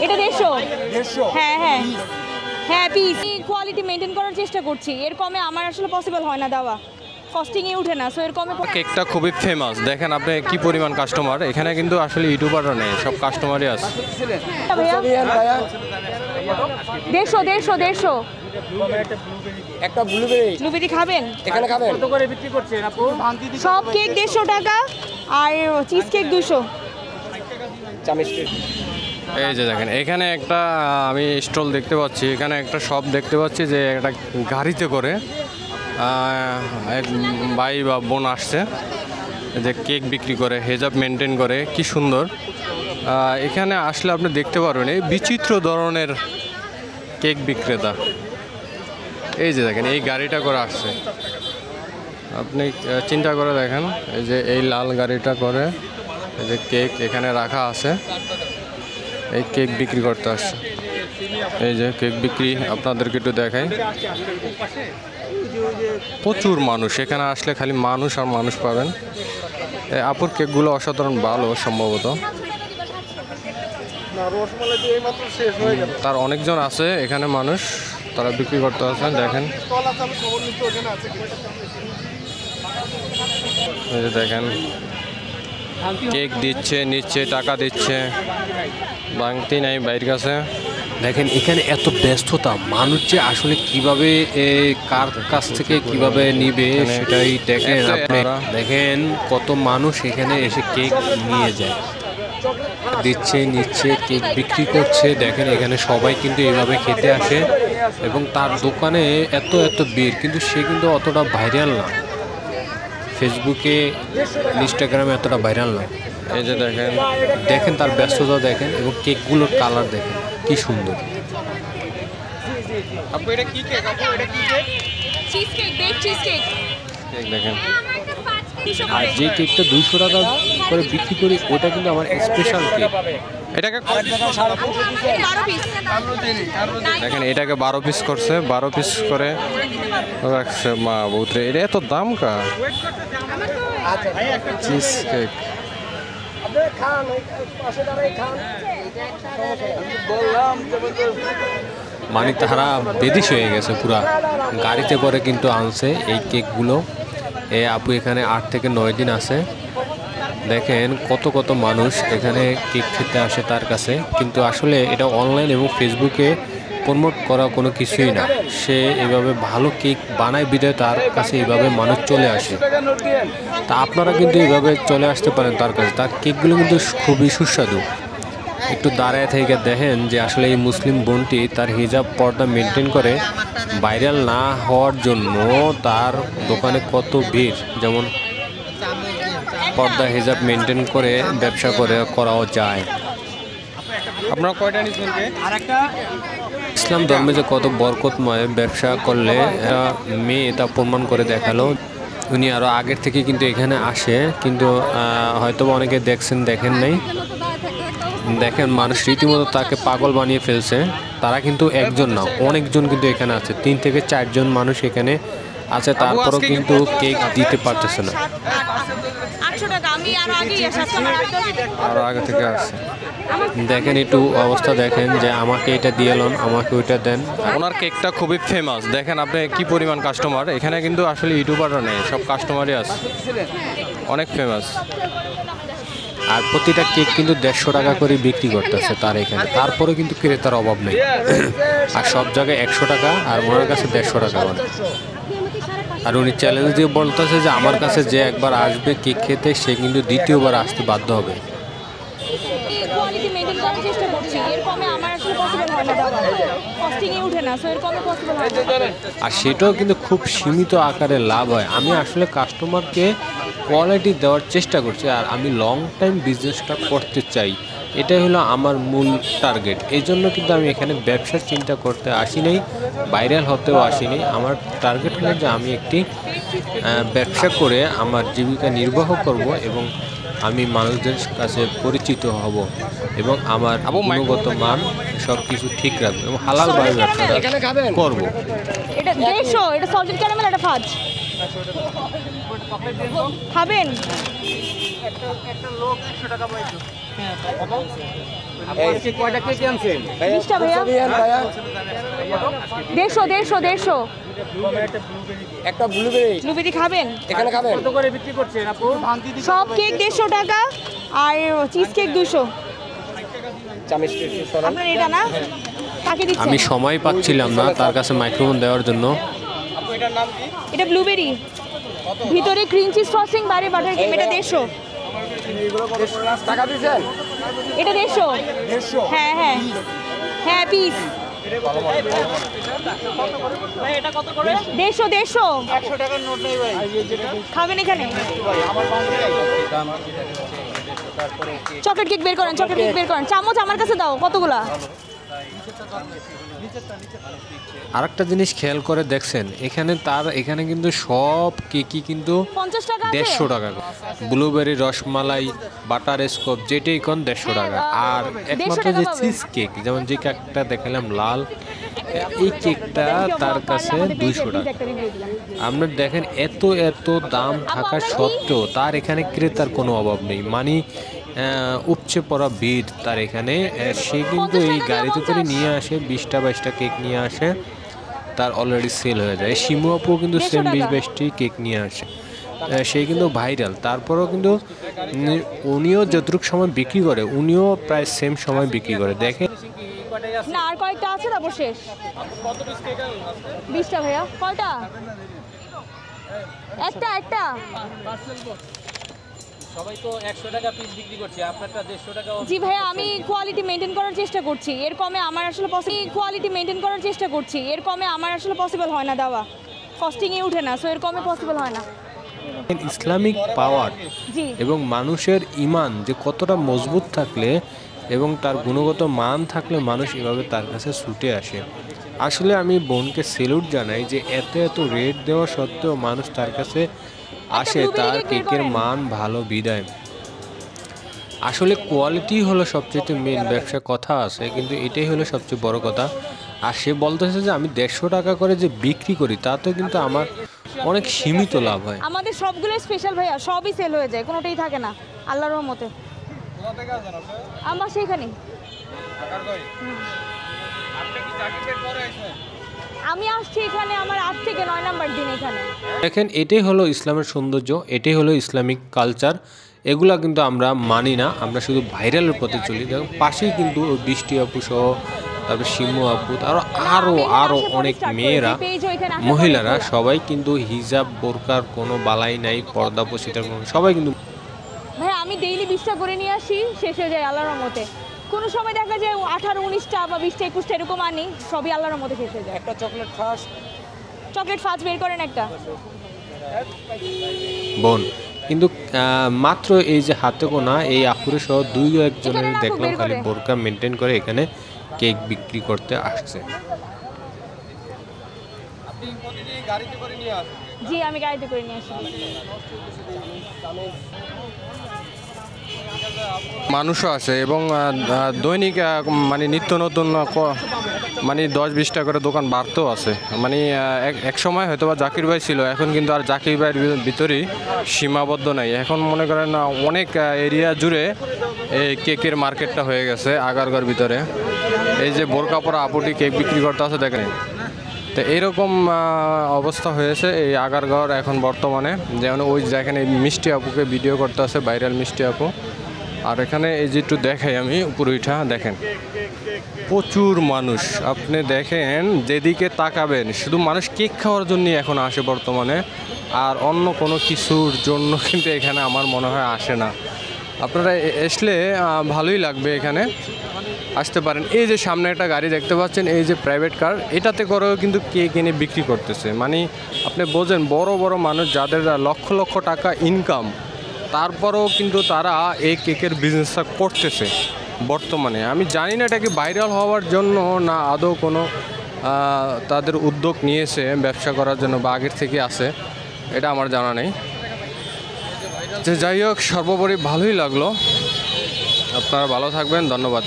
এটা 150। হ্যাঁ হ্যাঁ হ্যাঁ, পিস কোয়ালিটি মেনটেন করার চেষ্টা করছি। এর কমে আমার আসলে পসিবল হয় না দেওয়া, কস্টিংয়ে উঠে না। সো এর কমে কেকটা খুবই ফেমাস, দেখেন আপনি কি পরিমাণ কাস্টমার এখানে, কিন্তু আসলে ইউটিউবাররা নেই, সব কাস্টমারই আছে। 150। একটা ব্লুবেরি খাবেন? এখানে খাবেন? কত করে বিক্রি করছেন আপু? সব কেক 150 টাকা আর চিজ কেক 200। এই যে দেখেন এখানে একটা আমি স্টল দেখতে পাচ্ছি, এখানে একটা শপ দেখতে পাচ্ছি যে একটা গাড়িতে করে এক ভাই বা বোন আসছে যে কেক বিক্রি করে, হেজাব মেনটেন করে, কি সুন্দর। এখানে আসলে আপনি দেখতে পারবেন এই বিচিত্র ধরনের কেক বিক্রেতা। এই যে দেখেন এই গাড়িটা করে আসছে, আপনি চিন্তা করে দেখেন, এই যে এই লাল গাড়িটা করে এই যে কেক এখানে রাখা আছে, এই কেক বিক্রি করতে আসছে। এই যে কেক বিক্রি আপনাদেরকে একটু দেখাই, প্রচুর মানুষ এখানে আসলে, খালি মানুষ আর মানুষ পাবেন। এই আপুর কেকগুলো অসাধারণ ভালো, সম্ভবত তার অনেকজন আছে এখানে মানুষ, তারা বিক্রি করতে আসেন। দেখেন এই যে দেখেন কেক দিচ্ছে, নিচ্ছে, টাকা দিচ্ছে, ভাঙতি নাই বাইরের কাছে। দেখেন এখানে এত ব্যস্ততা, মানুষ যে আসলে কিভাবে কার কাছ থেকে কিভাবে নিবে সেটাই দেখেন আপনি। দেখেন কত মানুষ এখানে এসে কেক নিয়ে যায়, দিচ্ছে, নিচ্ছে, কেক বিক্রি করছে। দেখেন এখানে সবাই কিন্তু এইভাবে খেতে আসে এবং তার দোকানে এত এত ভিড়, কিন্তু সে কিন্তু অতটা ভাইরাল না, ফেসবুকে ইনস্টাগ্রামে এতটা ভাইরাল না। এই যে দেখেন দেখেন তার ব্যস্ততা দেখেন এবং কেকগুলোর কালার দেখেন কি সুন্দর। আপু এটা কি কেক? আপু এটা কি cake? Cheese cake, bake cheese cake. Cake দেখেন, আর যে কেকটা 200 টাকা করে বিক্রি করি ওটা কিন্তু আমার স্পেশাল কেক। এটাকে 12 পিস। দেখেন এটাকে 12 পিস করছে, 12 পিস করে রাখছে। মা বউত্রে, এটা এত দাম কা? চিজ কেক মানে তারা বেদিশ হয়ে গেছে পুরা, গাড়িতে করে কিন্তু আনছে এই কেকগুলো। এই আপু এখানে 8 থেকে 9 দিন আছে। দেখেন কত কত মানুষ এখানে কেক খেতে আসে তার কাছে, কিন্তু আসলে এটা অনলাইন এবং ফেসবুকে প্রমোট করা কোনো কিছুই না। সে এভাবে ভালো কেক বানায় বিদায় তার কাছে এইভাবে মানুষ চলে আসে। তা আপনারা কিন্তু এইভাবে চলে আসতে পারেন তার কাছে, তার কেকগুলো কিন্তু খুবই সুস্বাদু। একটু দাঁড়ায় থেকে দেখেন যে আসলে এই মুসলিম বোনটি তার হিজাব পর্দা মেনটেন করে, ভাইরাল না হওয়ার জন্য তার দোকানে কত ভিড়। যেমন পর্দা হিজাব মেনটেন করে ব্যবসা করাও যায়। আপনারা কয়টা নিচ্ছেন? ইসলাম ধর্মে যে কত বরকতময়, ব্যবসা করলে মেয়ে তা প্রমাণ করে দেখালো। উনি আরও আগের থেকে কিন্তু এখানে আসে, কিন্তু হয়তো অনেকে দেখছেন, দেখেন নাই। দেখেন মানুষ রীতিমতো তাকে পাগল বানিয়ে ফেলছে। তারা কিন্তু একজন না, অনেকজন কিন্তু এখানে আছে, 3 থেকে 4 জন মানুষ এখানে আছে, তারপরও কিন্তু কেক দিতে পারতেছে না। 800 টাকা। আমি আরো আগে থেকে আসছে। দেখেন একটু অবস্থা দেখেন যে আমাকে এটা দিয়ে এলেন, আমাকে ওইটা দেন। ওনার কেকটা খুবই ফেমাস, দেখেন আপনি কি পরিমাণ কাস্টমার এখানে, কিন্তু আসলে ইউটিউবাররা নেই, সব কাস্টমারই আছে, অনেক ফেমাস। আর প্রতিটা কেক কিন্তু 150 টাকা করে বিক্রি করতেছে তার এখানে, তারপরে কিন্তু ক্রেতার অভাব নেই। আর সব জায়গায় 100 টাকা, আর ওনার কাছে 150 টাকা। আর উনি চ্যালেঞ্জ দিয়ে বলতেছে যে আমার কাছে যে একবার আসবে কেক খেতে, সে কিন্তু দ্বিতীয়বার আসতে বাধ্য হবে। কোয়ালিটি মেনটেন করার চেষ্টা করছি। এর কমে আমার আসলে পসিবল হয় না দেওয়া, কস্টিংয়ে উঠে না। সো এর কমে পসিবল হয় না। আর সেটাও কিন্তু খুব সীমিত আকারে লাভ হয়। আমি আসলে কাস্টমারকে কোয়ালিটি দেওয়ার চেষ্টা করছি, আর আমি লং টাইম বিজনেসটা করতে চাই, এটাই হলো আমার মূল টার্গেট। এই জন্য কিন্তু আমি এখানে ব্যবসার চিন্তা করতে আসি নাই, ভাইরাল হতেও আসি নাই। আমার টার্গেট হলো যে আমি একটি ব্যবসা করে আমার জীবিকা নির্বাহ করব এবং আমি মানুষদের কাছে পরিচিত হব এবং আমার গুণগত মান সব কিছু ঠিক রাখবো এবং হালালভাবে ব্যবসাটা করবো। এটা 150, এটা সল্টেড ক্যারামেল, এটা ফাজ। খাবেন? একটা লোক 100 টাকা পাইতো। আজকে কয়টা কেক আনছেন? 20টা ভাইয়া। 150 একটা ব্লুবেরি ব্লুবেরি খাবেন? এখানে খাবেন? কত করে বিক্রি করছেন আপু? সব কেক 150 টাকা আর চিজ কেক 200। আপনার এটা না কাকে দিচ্ছেন? আমি সময় পাচ্ছিলাম না তার কাছে মাইক্রোফোন দেওয়ার জন্য। আপু এটার নাম কি? এটা ব্লুবেরি, ভিতরে ক্রিম চিজ ফ্রস্টিং, বাইরে বাটার ক্রিম। এটা 150 টাকা দিয়েছেন? এটা 150। হ্যাঁ হ্যাঁ হ্যাঁ পিস। এটা কত করে? 150 100 টাকার নোট নেই ভাই। খাবেন এখানে? চকলেট কেক বের করেন, চকলেট কেক বের করেন। চামচ আমার কাছে দাও। কতগুলা? আরেকটা জিনিস খেয়াল করে দেখছেন এখানে কিন্তু সব কেকই কিন্তু 50 টাকা আছে। 150 টাকা করে। ব্লুবেরি, রসমালাই, বাটার স্কপ যেটাই কোন 150 টাকা। আর 150 একমাত্র টাকা যে পাবে। চিজ কেক, যেমন যে কেকটা দেখালাম লাল, এই কেকটা তার কাছে 200 টাকা। আপনার দেখেন এত দাম থাকা সত্ত্বেও তার এখানে ক্রেতার কোনো অভাব নেই। মানে উপচে পড়া ভিড় তার এখানে। সে কিন্তু এই গাড়িতে করে নিয়ে আসে 20টা 22টা কেক নিয়ে আসে, তার অলরেডি সেল হয়ে যায়। শিমু আপু কিন্তু সেম 20-22টি কেক নিয়ে আসে। সে কিন্তু ভাইরাল। তারপরেও কিন্তু উনিও যতটুকু সময় বিক্রি করে উনিও প্রায় সেম সময় বিক্রি করে। দেখেন না আর কয়েকটা আছে, তারপর শেষ। 20টা ভাইয়া। কয়টা? একটা। সবাই তো 100 টাকা পিস বিক্রি করছে, আপনারটা 150 টাকা। জি ভাইয়া, আমি কোয়ালিটি মেনটেন করার চেষ্টা করছি। এর কমে আমার আসলে কোয়ালিটি মেনটেন করার চেষ্টা করছি। এর কমে আমার আসলে পসিবল হয় না দেওয়া, কস্টিংয়ে উঠে না, সো এর কমে পসিবল হয় না। ইসলামিক পাওয়ার জি এবং মানুষের ইমান যে কতটা মজবুত থাকলে এবং তার গুণগত মান থাকলে মানুষ এভাবে তার কাছে ছুটে আসে। আসলে আমি বোনকে সেলুট জানাই যে এত রেট দেওয়া সত্ত্বেও মানুষ তার কাছে আসে, তার কেকের মান ভালো বিদায়। আসলে কোয়ালিটি হলো সবচেয়ে মেন। ব্যবসা কথা আছে কিন্তু এটাই হলো সবচেয়ে বড় কথা। আর সে বলতেছে যে আমি 150 টাকা করে যে বিক্রি করি তাতেও কিন্তু আমার অনেক সীমিত লাভ হয়। আমাদের সবগুলো স্পেশাল ভাইয়া, সবই সেল হয়ে যায়, কোনোটাই থাকে না আল্লাহর রহমতে। আমার সেইখানে আমি আসছি এখানে আমার 8 থেকে 9 নাম্বার দিন এখানে। দেখেন এটাই হলো ইসলামের সৌন্দর্য, এটাই হলো ইসলামিক কালচার। এগুলা কিন্তু আমরা মানি না, আমরা শুধু ভাইরালের পথে চলি। দেখুন পাশেই কিন্তু ওই বৃষ্টি আপু সহ, তারপর শিমু আপু, আরও অনেক মেয়েরা, মহিলারা সবাই কিন্তু হিজাব বোরকার কোনো বালাই নাই, পর্দা পশিটার কোনো, সবাই কিন্তু। ভাই আমি ডেইলি 20টা করে নিয়ে আসি, শেষ হয়ে যায় আল্লাহর রহমতে। কোনো সময় দেখা যায় 18, 19টা বা 20টা 21টা এরকম আনি, সবই আল্লাহর রহমতে শেষ হয়ে যায়। একটা চকলেট ফাস্ট বের করেন একটা। বোন কিন্তু মাত্র এই যে হাতে গোনা এই আপুরে সহ 2-1 জনের দেখলাম খালি বোরকা মেনটেন করে এখানে কেক বিক্রি করতে আসছে। জি আমি গাড়িতে করে নিয়ে আসি। মানুষও আছে এবং দৈনিক মানে নিত্য নতুন মানে 10-20 টাকা করে দোকান বাড়তেও আছে। মানে এক সময় হয়তো বা জাকির ভাই ছিল, এখন কিন্তু আর জাকির ভাইয়ের ভিতরেই সীমাবদ্ধ নাই। এখন মনে করেন অনেক এরিয়া জুড়ে এই কেকের মার্কেটটা হয়ে গেছে আগারগাঁর ভিতরে। এই যে বোরকা পরা আপুটি কেক বিক্রি করতে আছে দেখেন, তো এইরকম অবস্থা হয়েছে এই আগারগাঁওর এখন বর্তমানে। যেমন ওই যেখানে মিষ্টি আপুকে ভিডিও করতে আছে, ভাইরাল মিষ্টি আপু। আর এখানে এই যে একটু দেখাই আমি উপরে উঠা, দেখেন প্রচুর মানুষ। আপনি দেখেন যেদিকে তাকাবেন শুধু মানুষ কেক খাওয়ার জন্যই এখন আসে বর্তমানে, আর অন্য কোনো কিছুর জন্য কিন্তু এখানে আমার মনে হয় আসে না। আপনারা আসলে ভালোই লাগবে, এখানে আসতে পারেন। এই যে সামনে একটা গাড়ি দেখতে পাচ্ছেন, এই যে প্রাইভেট কার, এটাতে করেও কিন্তু কেক এনে বিক্রি করতেছে। মানে আপনি বোঝেন বড় বড় মানুষ যাদের লক্ষ লক্ষ টাকা ইনকাম, তারপরেও কিন্তু তারা এই কেকের বিজনেসটা করতেছে বর্তমানে। আমি জানি না এটা কি ভাইরাল হওয়ার জন্য না আদৌ কোনো তাদের উদ্যোগ নিয়েছে ব্যবসা করার জন্য বা আগের থেকে আছে, এটা আমার জানা নেই। যে যাই হোক, সর্বোপরি ভালোই লাগলো। আপনারা ভালো থাকবেন, ধন্যবাদ।